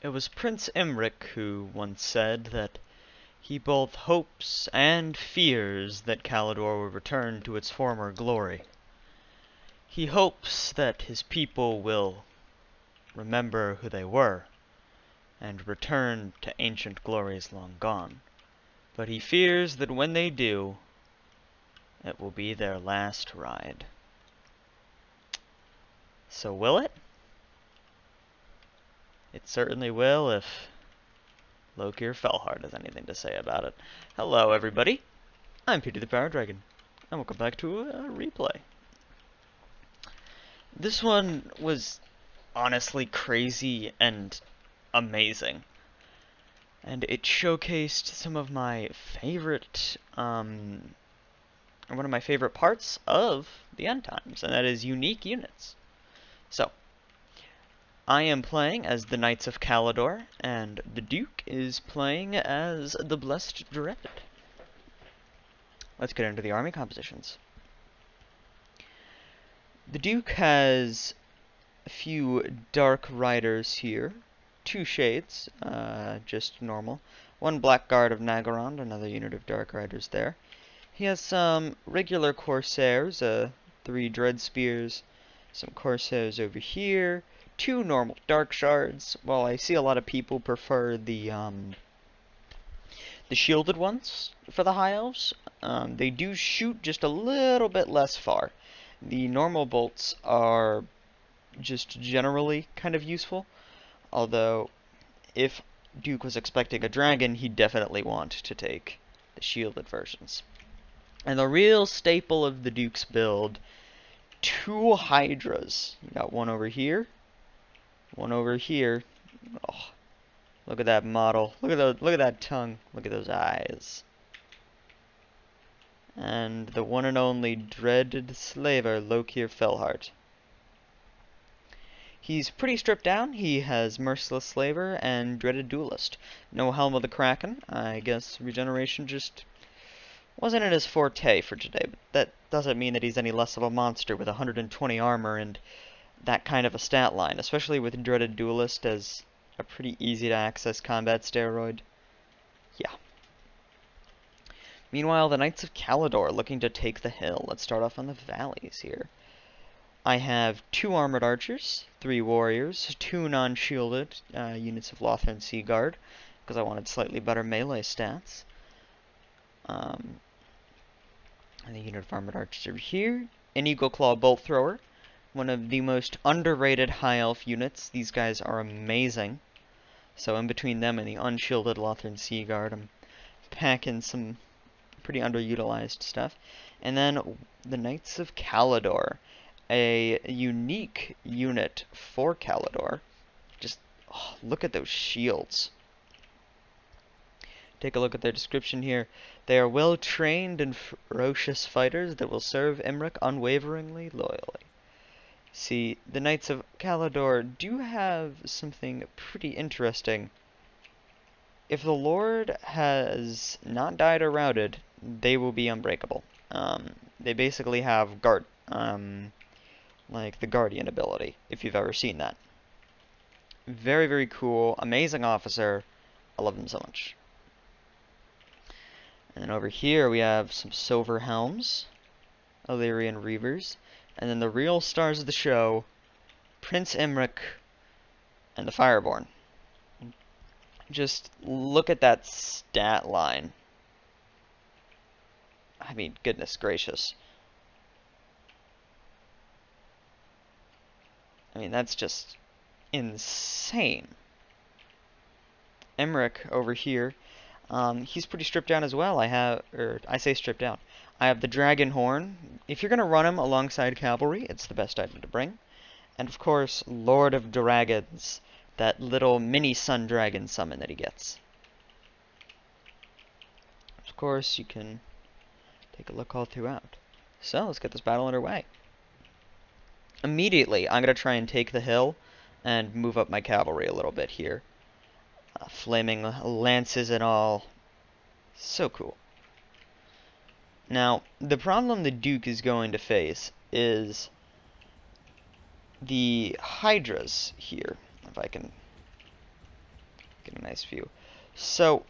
It was Prince Imric who once said that he both hopes and fears that Calidor will return to its former glory. He hopes that his people will remember who they were and return to ancient glories long gone. But he fears that when they do, it will be their last ride. So will it? It certainly will if Loki or Fellhard has anything to say about it. Hello everybody, I'm Peter the Power Dragon, and welcome back to a replay. This one was honestly crazy and amazing. And it showcased some of my favorite, one of my favorite parts of the end times, and that is unique units. So, I am playing as the Knights of Calidor, and the Duke is playing as the Blessed Dread. Let's get into the army compositions. The Duke has a few Dark Riders here, 2 shades, just normal, 1 Black Guard of Nagorond, another unit of Dark Riders there. He has some regular Corsairs, 3 Dread Spears, some Corsairs over here, 2 normal Dark Shards. While I see a lot of people prefer the shielded ones for the High Elves, they do shoot just a little bit less far. The normal bolts are just generally kind of useful, although if Duke was expecting a dragon, he'd definitely want to take the shielded versions. And the real staple of the Duke's build, 2 Hydras. You got one over here, one over here. Oh, look at that model. Look at that tongue. Look at those eyes. And the one and only dreaded slaver, Lokir Fellhart. He's pretty stripped down. He has Merciless Slaver and Dreaded Duelist. No Helm of the Kraken. I guess regeneration just wasn't in his forte for today, but that doesn't mean that he's any less of a monster with 120 armor and that kind of a stat line, especially with Dreaded Duelist as a pretty easy to access combat steroid. Yeah. Meanwhile, the Knights of Calidor looking to take the hill. Let's start off on the valleys here. I have 2 armored archers, 3 warriors, 2 non-shielded units of Lothran Sea Guard, because I wanted slightly better melee stats. And the unit of armored archers over here. An Eagle Claw Bolt Thrower, one of the most underrated High Elf units. These guys are amazing. So in between them and the unshielded Lothran Sea Guard, I'm packing some pretty underutilized stuff. And then the Knights of Calidor, a unique unit for Calidor. Just look at those shields. Take a look at their description here. They are well-trained and ferocious fighters that will serve Imric unwaveringly loyally. See, the Knights of Calidor do have something pretty interesting. If the Lord has not died or routed, they will be unbreakable. They basically have like the Guardian ability, if you've ever seen that. Very, very cool, amazing officer. I love him so much. And then over here we have some Silver Helms, Illyrian Reavers, and then the real stars of the show, Prince Imric and the Fireborn. Just look at that stat line. I mean, goodness gracious. I mean, that's just insane. Imric over here, he's pretty stripped down as well. I say stripped down. I have the Dragon Horn. If you're going to run him alongside Cavalry, it's the best item to bring. And of course, Lord of Dragons, that little mini Sun Dragon summon that he gets. Of course, you can take a look all throughout. So, let's get this battle underway. Immediately, I'm going to try and take the hill and move up my cavalry a little bit here. Flaming lances and all. So cool. Now, the problem the Duke is going to face is the Hydras here. If I can nice view. So,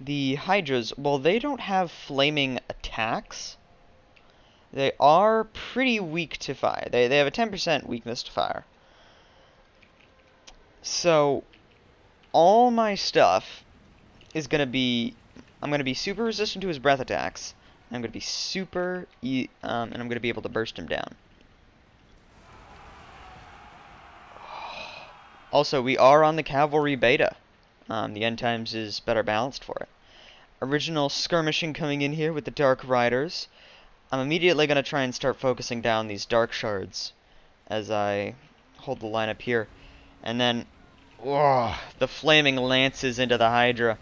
the Hydras, well, they don't have flaming attacks. They are pretty weak to fire. They have a 10% weakness to fire. So, all my stuff is going to be... I'm going to be super resistant to his breath attacks. I'm going to be and I'm going to be able to burst him down. Also, we are on the cavalry beta. The end times is better balanced for it. Original skirmishing coming in here with the Dark Riders. I'm immediately going to try and start focusing down these Dark Shards as I hold the line up here. And then, the flaming lances into the Hydra.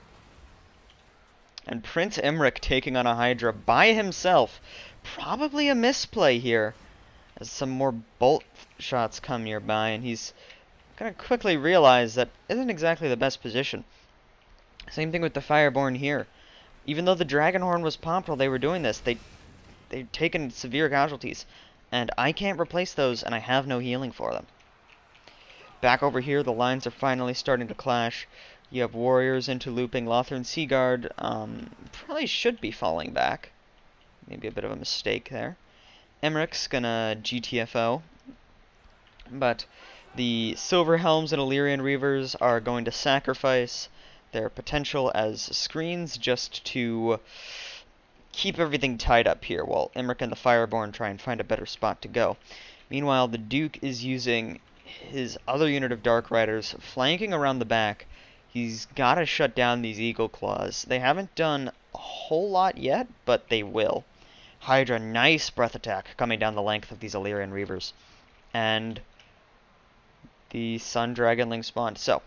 And Prince Imric taking on a Hydra by himself. Probably a misplay here, as some more bolt shots come nearby, and he's gonna quickly realize that isn't exactly the best position. Same thing with the Fireborn here. Even though the Dragonhorn was popped while they were doing this, they've taken severe casualties, and I can't replace those, and I have no healing for them. Back over here, the lines are finally starting to clash. You have warriors into looping. Lothern Seaguard probably should be falling back. Maybe a bit of a mistake there. Emmeric's gonna GTFO. But the Silver Helms and Illyrian Reavers are going to sacrifice their potential as screens just to keep everything tied up here, while Emric and the Fireborn try and find a better spot to go. Meanwhile, the Duke is using his other unit of Dark Riders flanking around the back. He's got to shut down these Eagle Claws. They haven't done a whole lot yet, but they will. Hydra, nice breath attack coming down the length of these Illyrian Reavers. And the Sun Dragonling spawned. So,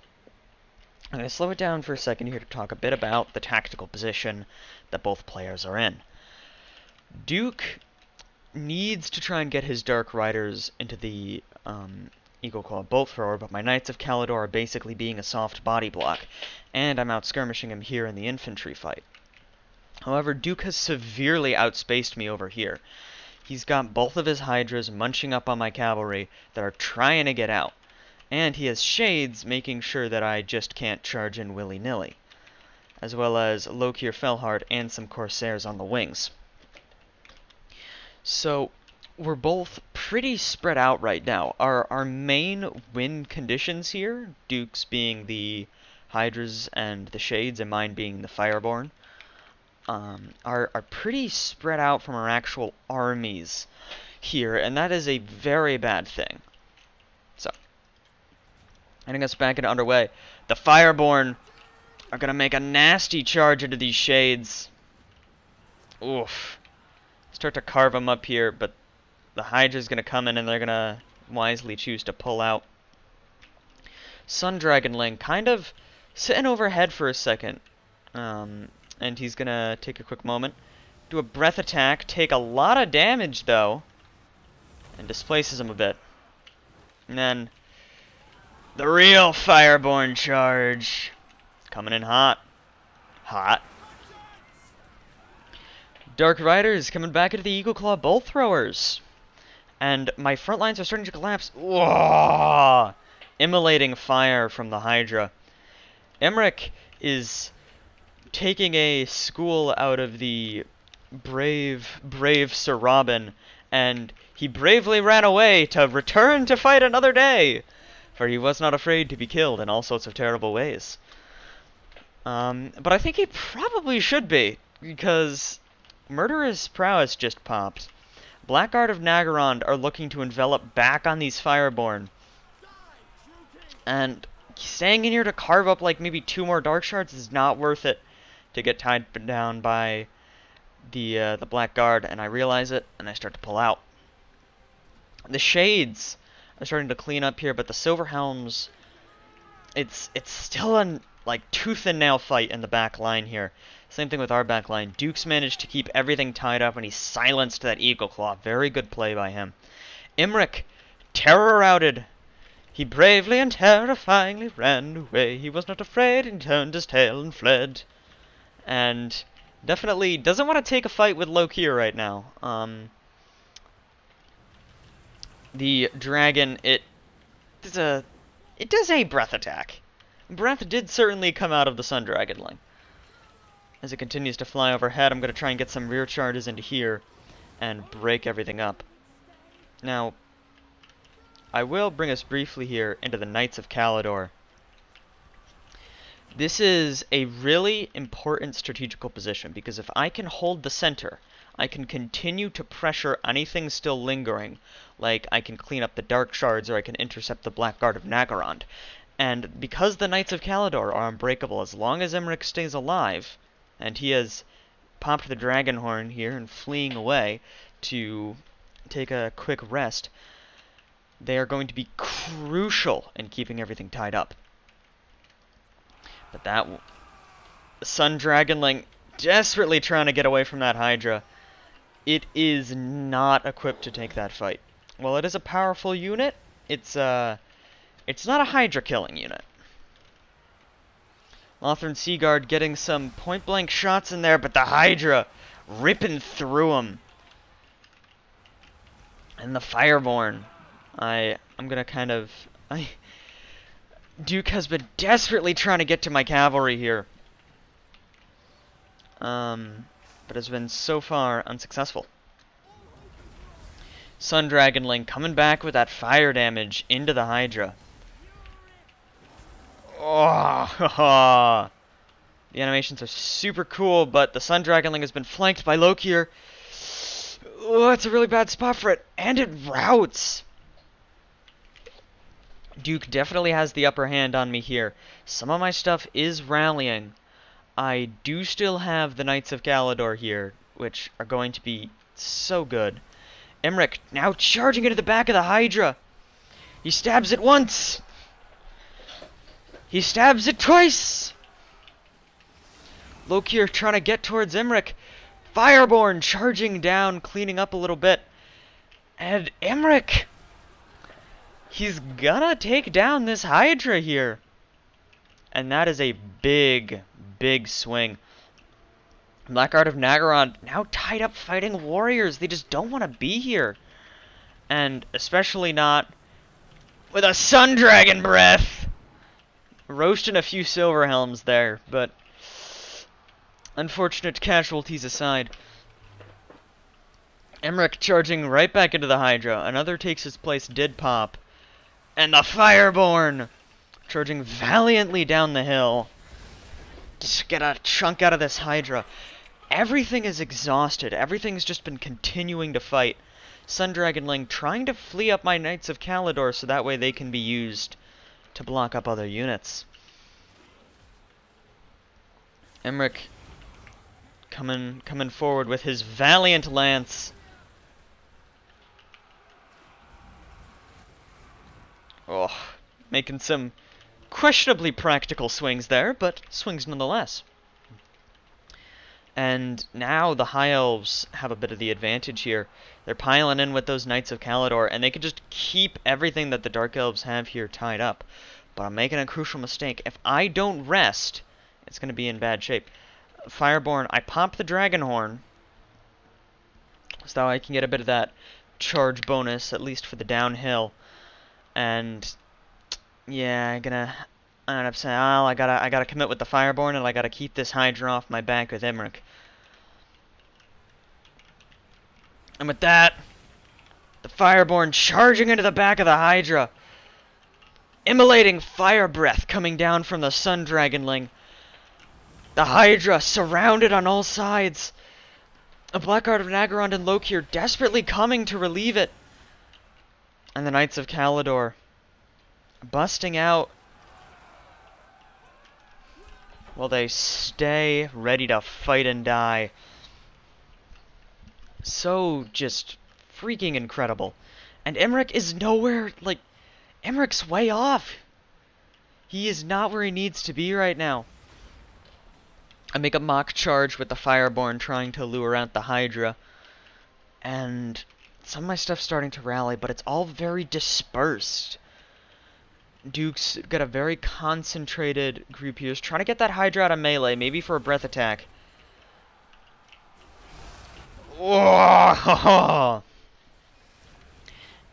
I'm going to slow it down for a second here to talk a bit about the tactical position that both players are in. Duke needs to try and get his Dark Riders into the Eagle Claw bolt thrower, but my Knights of Calidor are basically being a soft body block, and I'm out skirmishing him here in the infantry fight. However, Duke has severely outspaced me over here. He's got both of his Hydras munching up on my cavalry that are trying to get out, and he has Shades making sure that I just can't charge in willy-nilly, as well as Lokir Felhard and some Corsairs on the wings. So, we're both pretty spread out right now. Our main win conditions here, Duke's being the Hydras and the Shades, and mine being the Fireborn, are pretty spread out from our actual armies here, and that is a very bad thing. So, getting us back into underway. The Fireborn are going to make a nasty charge into these Shades. Oof. Start to carve them up here, but the Hydra's going to come in and they're going to wisely choose to pull out. Sun Dragonling kind of sitting overhead for a second. And he's going to take a quick moment. Do a breath attack. Take a lot of damage, though. And displaces him a bit. And then the real Fireborn charge. Coming in hot. Hot. Dark Riders coming back into the Eagle Claw bolt throwers. And my front lines are starting to collapse. Whoa! Immolating fire from the Hydra. Emric is taking a school out of the brave Sir Robin, and he bravely ran away to return to fight another day, for he was not afraid to be killed in all sorts of terrible ways. But I think he probably should be, because Murderous Prowess just popped. Blackguard of Nagorond are looking to envelop back on these Fireborn. And staying in here to carve up like maybe 2 more Dark Shards is not worth it to get tied down by the Blackguard, and I realize it, and I start to pull out. The Shades are starting to clean up here, but the Silver Helms, it's still a like tooth and nail fight in the back line here. Same thing with our back line. Duke's managed to keep everything tied up, and he silenced that Eagle Claw. Very good play by him. Imric, terror routed. He bravely and terrifyingly ran away. He was not afraid and turned his tail and fled. And definitely doesn't want to take a fight with Lokir right now. The dragon, it does a breath attack. Breath did certainly come out of the Sun Dragonling. As it continues to fly overhead, I'm going to try and get some rear charges into here and break everything up. Now, I will bring us briefly here into the Knights of Calidor. This is a really important strategical position, because if I can hold the center, I can continue to pressure anything still lingering, like I can clean up the Dark Shards or I can intercept the Black Guard of Nagarond. And because the Knights of Calidor are unbreakable as long as Emmerich stays alive, and he has popped the Dragon Horn here and fleeing away to take a quick rest, they are going to be crucial in keeping everything tied up. But that Sun Dragonling desperately trying to get away from that Hydra. It is not equipped to take that fight. While it is a powerful unit, it's not a Hydra killing unit. Lothran Seaguard getting some point-blank shots in there, but the Hydra ripping through him. And the Fireborn. I'm gonna kind of... Duke has been desperately trying to get to my cavalry here. But has been so far unsuccessful. Sun Dragonling coming back with that fire damage into the Hydra. Oh, the animations are super cool, but the Sun Dragonling has been flanked by Lokier. Oh, it's a really bad spot for it, and it routs. Duke definitely has the upper hand on me here. Some of my stuff is rallying. I do still have the Knights of Calidor here, which are going to be so good. Emmerich now charging into the back of the Hydra. He stabs it once. He stabs it twice. Lokier trying to get towards Emmerich. Fireborn charging down, cleaning up a little bit. And Emmerich, he's gonna take down this Hydra here. And that is a big, big swing. Black Guard of Nagarond now tied up fighting warriors. They just don't want to be here. And especially not with a Sun Dragon breath. Roasting a few Silver Helms there, but unfortunate casualties aside. Emmerich charging right back into the Hydra. Another takes his place, did pop. And the Fireborn charging valiantly down the hill. Just get a chunk out of this Hydra. Everything is exhausted. Everything's just been continuing to fight. Sun Dragonling trying to flee up my Knights of Calidor so that way they can be used to block up other units. Emmerich coming forward with his valiant lance. Oh, making some questionably practical swings there, but swings nonetheless. And now the High Elves have a bit of the advantage here. They're piling in with those Knights of Calidor, and they can just keep everything that the Dark Elves have here tied up. But I'm making a crucial mistake. If I don't rest, it's going to be in bad shape. Fireborn, I pop the Dragon Horn, so that I can get a bit of that charge bonus, at least for the downhill. And yeah, I end up saying, oh, I gotta commit with the Fireborn, and I gotta keep this Hydra off my back with Emmerich. And with that, the Fireborn charging into the back of the Hydra. Immolating fire breath coming down from the Sun Dragonling. The Hydra surrounded on all sides. A Black Guard of Nagarond and Lokier desperately coming to relieve it. And the Knights of Calidor busting out. While they stay ready to fight and die. So just freaking incredible. And Emmerich is nowhere, like, Emmerich's way off. He is not where he needs to be right now. I make a mock charge with the Fireborn trying to lure out the Hydra. And some of my stuff's starting to rally, but it's all very dispersed. Duke's got a very concentrated group here. He's trying to get that Hydra out of melee, maybe for a breath attack. Oh!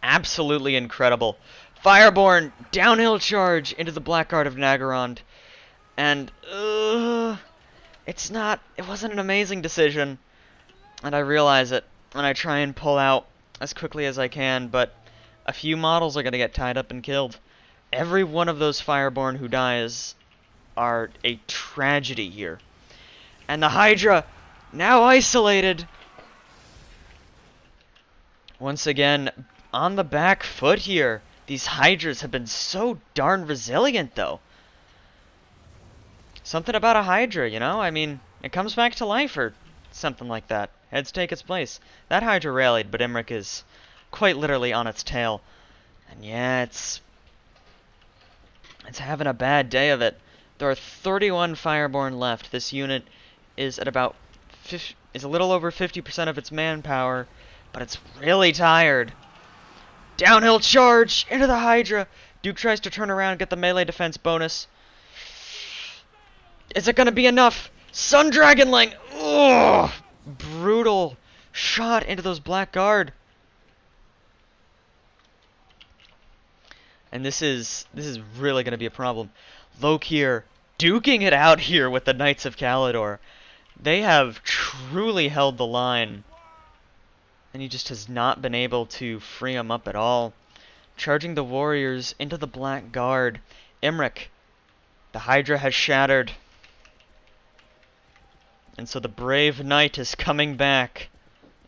Absolutely incredible. Fireborn, downhill charge into the Blackguard of Nagarond. And, it wasn't an amazing decision. And I realize it. And I try and pull out as quickly as I can, but a few models are going to get tied up and killed. Every one of those Fireborn who dies are a tragedy here. And the Hydra, now isolated, once again, on the back foot here. These Hydras have been so darn resilient, though. Something about a Hydra, you know? I mean, it comes back to life or something like that. Heads take its place. That Hydra rallied, but Imric is quite literally on its tail. And yeah, it's having a bad day of it. There are 31 Fireborn left. This unit is at about is a little over 50% of its manpower, but it's really tired. Downhill charge into the Hydra. Duke tries to turn around and get the melee defense bonus. Is it going to be enough? Sun Dragonling! Ugh! Brutal shot into those Blackguard. And this is really going to be a problem. Lokir duking it out here with the Knights of Calidor. They have truly held the line. And he just has not been able to free him up at all. Charging the warriors into the Blackguard. Imric, the Hydra has shattered. And so the brave knight is coming back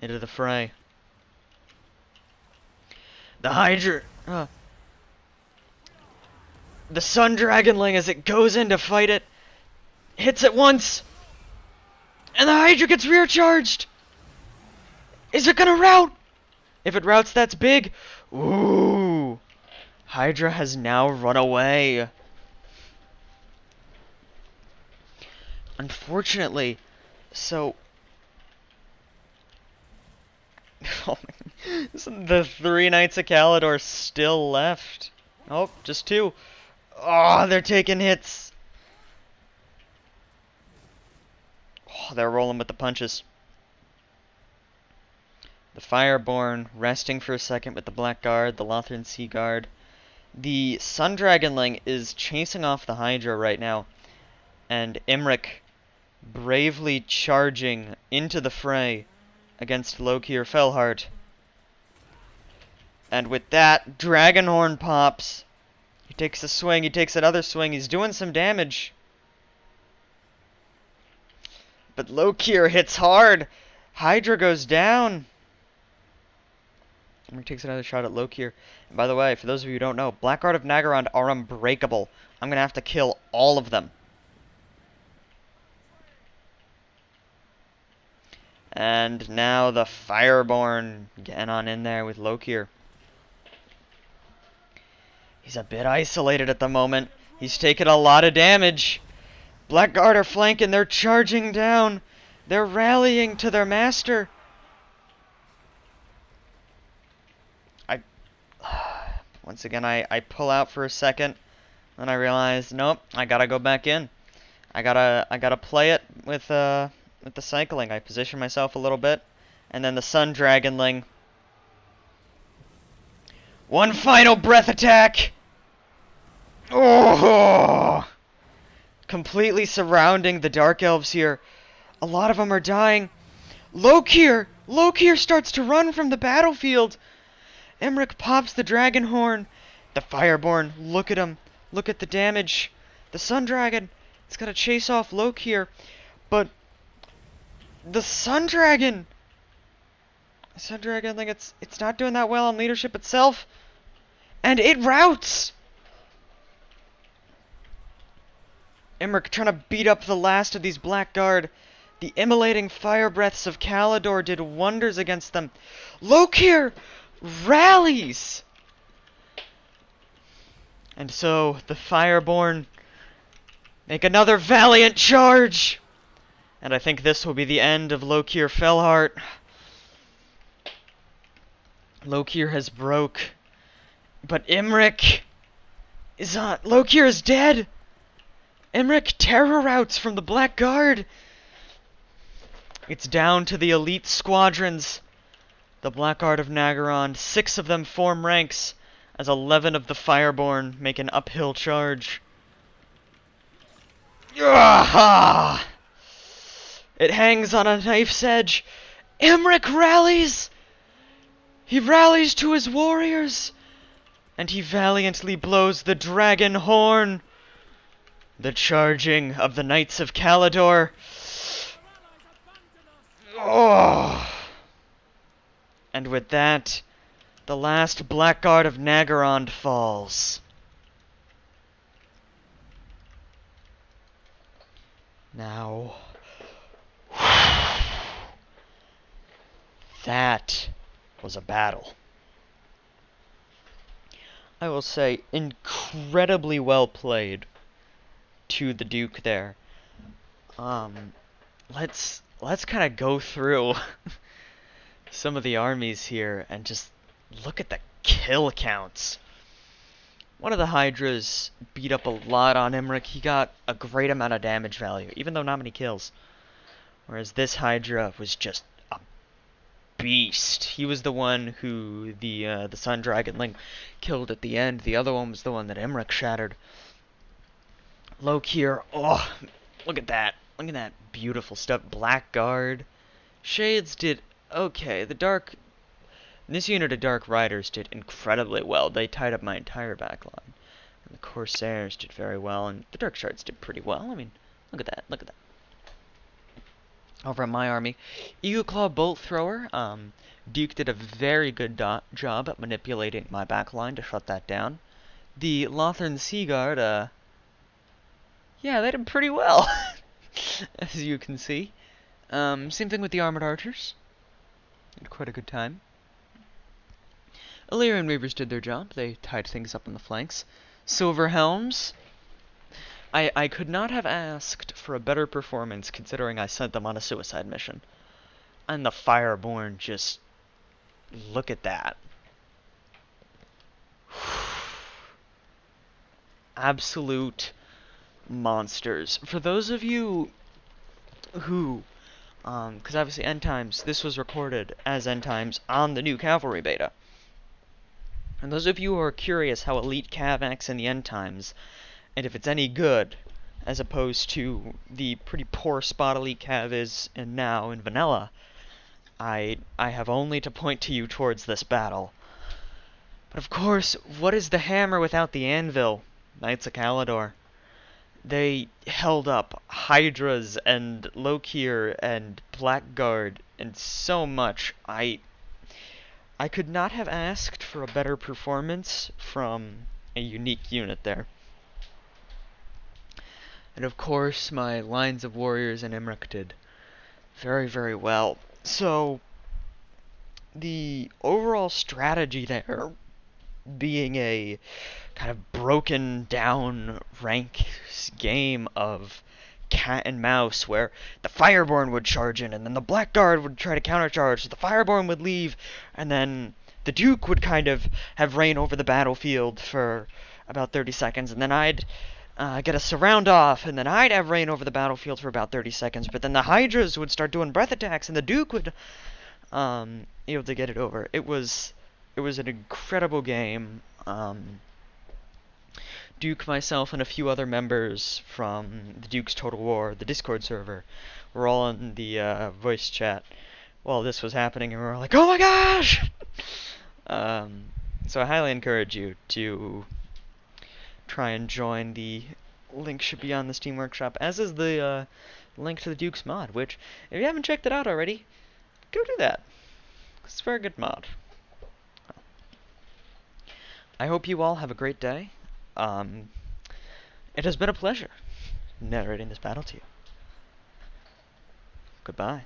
into the fray. The Hydra... the Sun Dragonling, as it goes in to fight it, hits it once. And the Hydra gets rear charged. Is it gonna rout? If it routs, that's big. Ooh. Hydra has now run away. Unfortunately, so... oh my... the 3 Knights of Calidor still left. Oh, just 2. Oh, they're taking hits. Oh, they're rolling with the punches. The Fireborn resting for a second with the Blackguard, the Lothran Sea Guard. The Sun Dragonling is chasing off the Hydra right now. And Imric bravely charging into the fray against Lokir Fellheart. And with that, Dragonhorn pops. He takes a swing, he takes another swing, he's doing some damage. But Lokir hits hard. Hydra goes down. He takes another shot at Lokir. And by the way, for those of you who don't know, Blackguard of Nagarond are unbreakable. I'm going to have to kill all of them. And now the Fireborn getting on in there with Lokir. He's a bit isolated at the moment. He's taken a lot of damage. Blackguard are flanking. They're charging down. They're rallying to their master. Once again, I pull out for a second. Then I realize, nope, I gotta go back in. I gotta play it with the cycling. I position myself a little bit. And then the Sun Dragonling. One final breath attack! Oh! Completely surrounding the Dark Elves here. A lot of them are dying. Lokir! Lokir starts to run from the battlefield. Imric pops the Dragonhorn. The Fireborn, look at him. Look at the damage. The Sun Dragon, it's got to chase off Lokir. But the Sun Dragon... The Sun Dragon, like, it's not doing that well on leadership itself. And it routs! Imric trying to beat up the last of these Blackguard. The immolating fire breaths of Calidor did wonders against them. Lokir rallies! And so the Fireborn make another valiant charge! And I think this will be the end of Lokir Fellheart. Lokir has broke. But Imric is on. Lokir is dead! Imric terror routs from the Blackguard. It's down to the elite squadrons. The Blackguard of Nagarond. 6 of them form ranks as 11 of the Fireborn make an uphill charge. Ah! It hangs on a knife's edge. Imric rallies! He rallies to his warriors, and he valiantly blows the dragon horn. The charging of the Knights of Calidor. Oh! And with that, the last Blackguard of Naggarond falls. Now... that was a battle. I will say, incredibly well played to the Duke there. Let's kind of go through some of the armies here and just look at the kill counts. One of the Hydras beat up a lot on Imric. He got a great amount of damage value, even though not many kills. Whereas this Hydra was just a beast. He was the one who the Sun Dragon Link killed at the end. The other one was the one that Imric shattered. Lokir, oh, look at that. Look at that beautiful stuff. Blackguard. Shades did okay. This unit of Dark Riders did incredibly well. They tied up my entire backline. And the Corsairs did very well, and the Dark Shards did pretty well. I mean, look at that. Look at that. Over at my army, Eagle Claw Bolt Thrower. Duke did a very good job at manipulating my backline to shut that down. The Lothern Sea Guard, yeah, they did pretty well, as you can see. Same thing with the Armored Archers. Had quite a good time. Illyrian Reavers did their job. They tied things up on the flanks. Silver Helms. I could not have asked for a better performance considering I sent them on a suicide mission. And the Fireborn just... look at that. Absolute monsters. For those of you who... because obviously End Times, this was recorded as End Times on the new Cavalry beta. And those of you who are curious how Elite Cav acts in the End Times, and if it's any good, as opposed to the pretty poor spot Elite Cav is in now in Vanilla, I have only to point to you towards this battle. But of course, what is the hammer without the anvil? Knights of Calidor. They held up Hydras and Lokir and Blackguard and so much. I could not have asked for a better performance from a unique unit there. And of course, my lines of warriors and Imric did very, very well. So, the overall strategy there being a kind of broken down rank game of cat and mouse where the Fireborn would charge in and then the Blackguard would try to countercharge, so the Fireborn would leave and then the Duke would kind of have reign over the battlefield for about 30 seconds and then I'd get a surround off and then I'd have reign over the battlefield for about 30 seconds, but then the Hydras would start doing breath attacks and the Duke would able to get it over. It was an incredible game. Duke, myself, and a few other members from the Duke's Total War, the Discord server, were all in the voice chat while this was happening, and we were like, oh my gosh! So I highly encourage you to try and join. The link should be on the Steam Workshop, as is the link to the Duke's mod, which, if you haven't checked it out already, go do that. It's a very good mod. I hope you all have a great day. It has been a pleasure narrating this battle to you. Goodbye.